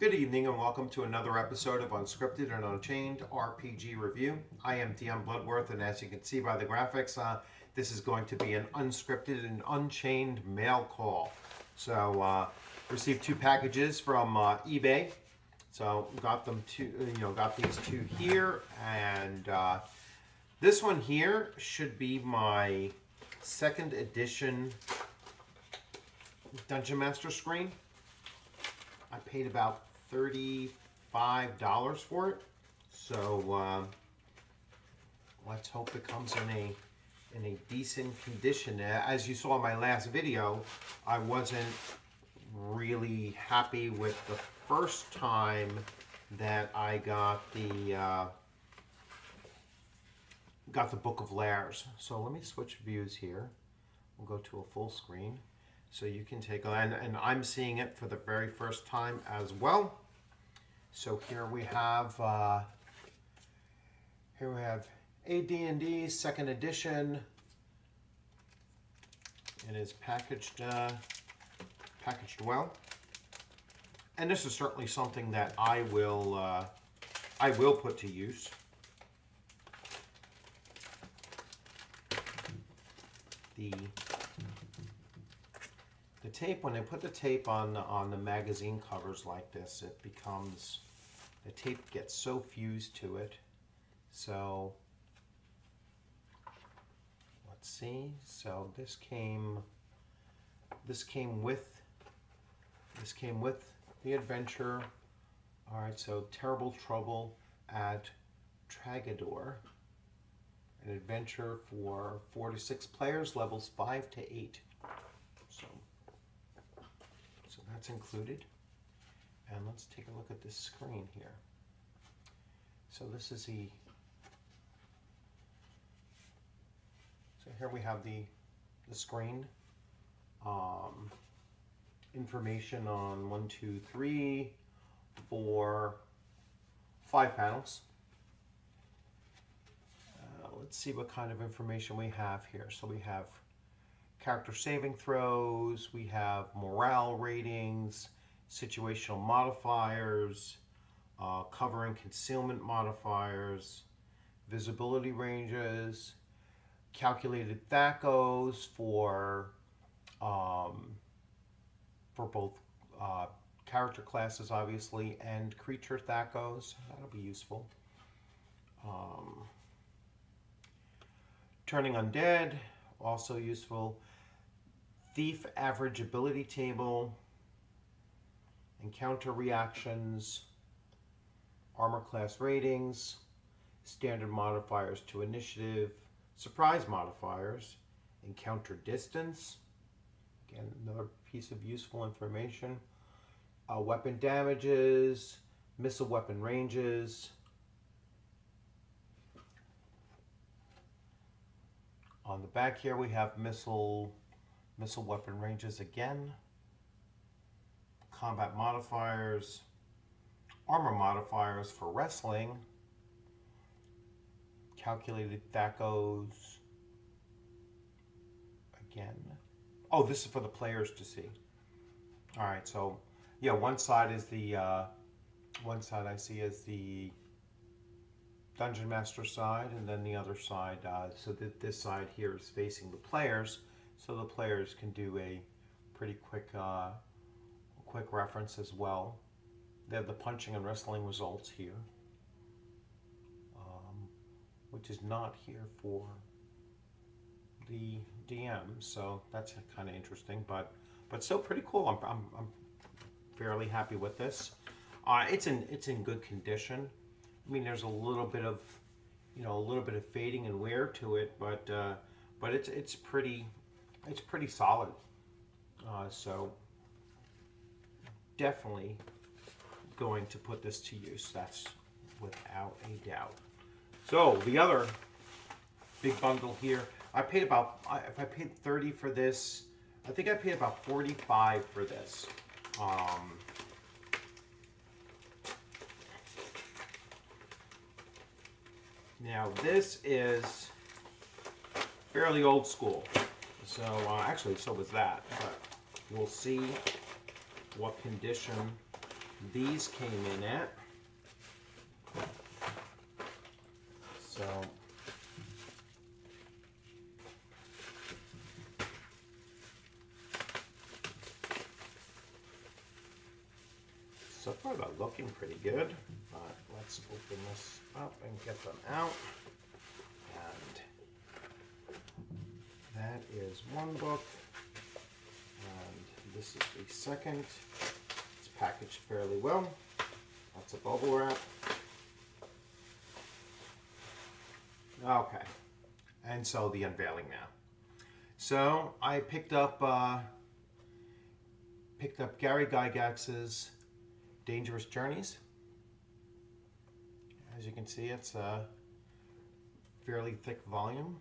Good evening and welcome to another episode of Unscripted and Unchained RPG Review. I am DM Bluddworth, and as you can see by the graphics, this is going to be an unscripted and unchained mail call. So, received two packages from eBay. So got them got these two here, and this one here should be my second edition Dungeon Master screen. I paid about $35 for it, so let's hope it comes in a decent condition. As you saw in my last video, I wasn't really happy with the first time that I got the Book of Lairs. So let me switch views here. We'll go to a full screen so you can take a and I'm seeing it for the very first time as well. So here we have AD&D second edition. It is packaged well, and this is certainly something that I will put to use. The tape, when they put the tape on the magazine covers like this, it becomes, the tape gets so fused to it. So let's see. So this came with the adventure. All right, so Terrible Trouble at Tragador, an adventure for 4 to 6 players, levels 5 to 8. So that's included. And let's take a look at this screen here. So this is so here we have the screen. Information on 1, 2, 3, 4, 5 panels. Let's see what kind of information we have here. So we have character saving throws, we have morale ratings, situational modifiers, cover and concealment modifiers, visibility ranges, calculated THACOs for both character classes, obviously, and creature THACOs. That'll be useful. Turning Undead, also useful. Thief average ability table, encounter reactions, armor class ratings, standard modifiers to initiative, surprise modifiers, encounter distance, again another piece of useful information, weapon damages, missile weapon ranges. On the back here we have missile weapon ranges again, combat modifiers, armor modifiers for wrestling, calculated THACOs again. Oh, this is for the players to see. All right, so yeah, one side is the one side I see is the Dungeon Master side, and then the other side, so that this side here is facing the players, so the players can do a pretty quick reference as well. They have the punching and wrestling results here, which is not here for the DM, so that's kind of interesting, but still pretty cool. I'm fairly happy with this. It's in good condition. I mean, there's a little bit of fading and wear to it, but it's pretty solid. So definitely going to put this to use. That's without a doubt. So the other big bundle here, I paid about, if I paid $30 for this, I think I paid about $45 for this. Now this is fairly old school, so actually so was that, but we'll see what condition these came in at. So far they're looking pretty good, but let's open this up and get them out. And that is one book, and this is the second. It's packaged fairly well. Lots of bubble wrap. Okay, and so the unveiling now. So I picked up Gary Gygax's Dangerous Journeys. As you can see, it's a fairly thick volume.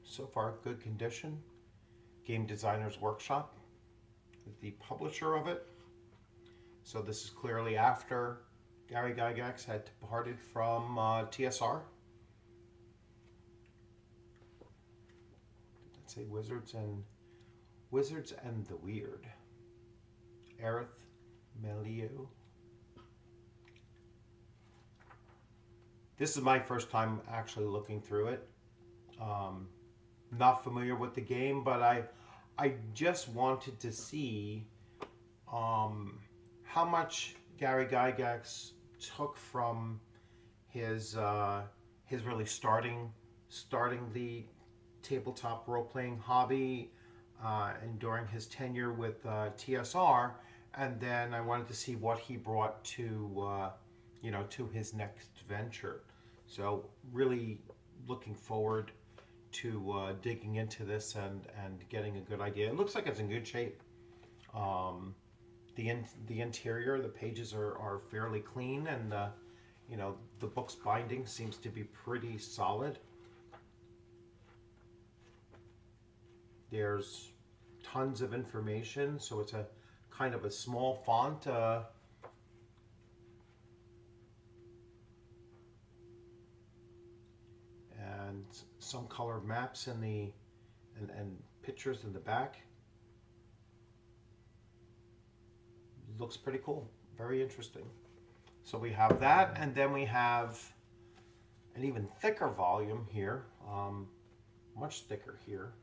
So far, good condition. Game Designers Workshop is the publisher of it. So this is clearly after Gary Gygax had departed from TSR. Let's say Wizards and the Weird. Aerith Melieu. This is my first time actually looking through it. Not familiar with the game, but I just wanted to see how much Gary Gygax took from his really starting the tabletop role-playing hobby and during his tenure with TSR, and then I wanted to see what he brought to to his next venture. So really looking forward to digging into this and getting a good idea. It looks like it's in good shape. The interior, the pages are fairly clean, and the book's binding seems to be pretty solid. There's tons of information, so it's a kind of a small font. And some colored maps in the and pictures in the back. Looks pretty cool, very interesting. So we have that, and then we have an even thicker volume here, much thicker here.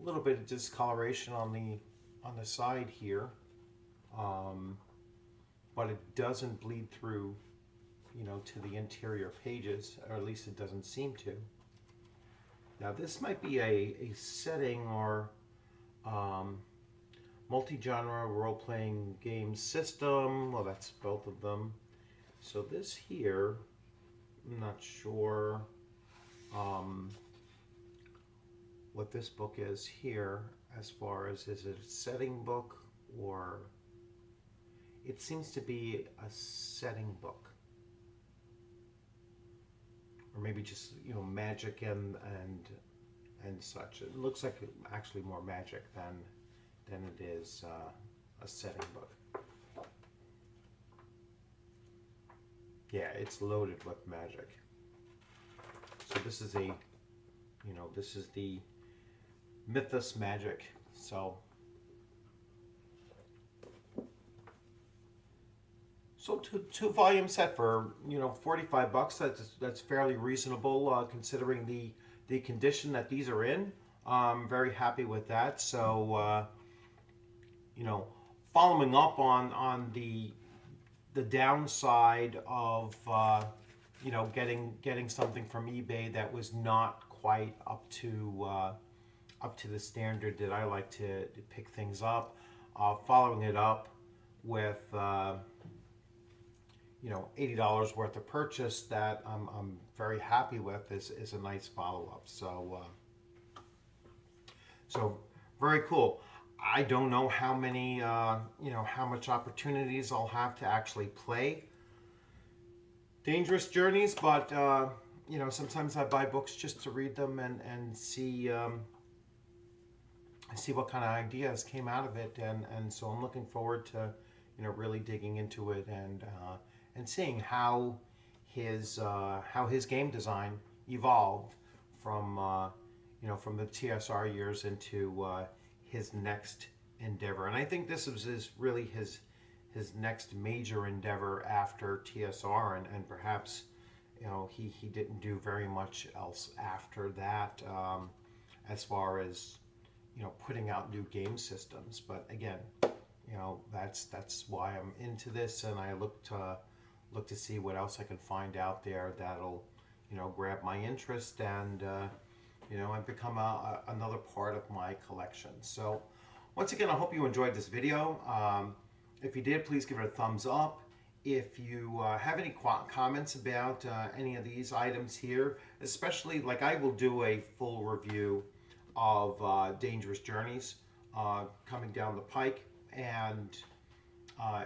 A little bit of discoloration on the side here, but it doesn't bleed through, to the interior pages, or at least it doesn't seem to. Now this might be a setting or multi-genre role-playing game system. Well, that's both of them. So this here, I'm not sure what this book is here, as far as, is it a setting book, or it seems to be a setting book, or maybe just magic and such. It looks like actually more magic than it is a setting book. Yeah, it's loaded with magic. So this is this is the Mythos Magic. So two volume set for 45 bucks. That's fairly reasonable considering the condition that these are in. I'm very happy with that. So following up on the downside of getting something from eBay that was not quite up to the standard that I like to pick things up. Following it up with $80 worth of purchase that I'm very happy with is a nice follow-up. So very cool. I don't know how many how much opportunities I'll have to actually play Dangerous Journeys, but sometimes I buy books just to read them and see what kind of ideas came out of it, and so I'm looking forward to really digging into it and seeing how his game design evolved from from the TSR years into his next endeavor. And I think this was really his next major endeavor after TSR, and perhaps, you know, he didn't do very much else after that, as far as, you know, putting out new game systems. But again, you know, that's why I'm into this, and I look to see what else I can find out there that'll, you know, grab my interest and you know, and become another part of my collection. So once again, I hope you enjoyed this video. If you did, please give it a thumbs up. If you have any comments about any of these items here, especially, like, I will do a full review of Dangerous Journeys coming down the pike. And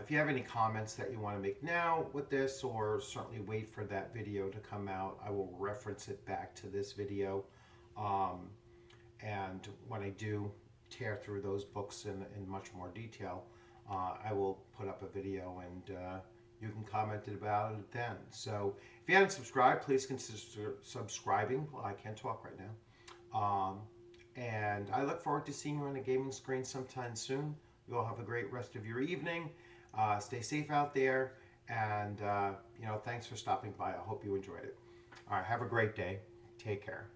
if you have any comments that you want to make now with this, or certainly wait for that video to come out, I will reference it back to this video. And when I do tear through those books in much more detail, I will put up a video, and you can comment about it then. So if you haven't subscribed, please consider subscribing. Well, I can't talk right now. And I look forward to seeing you on a gaming screen sometime soon. You all have a great rest of your evening. Stay safe out there, and you know, thanks for stopping by. I hope you enjoyed it. All right, have a great day. Take care.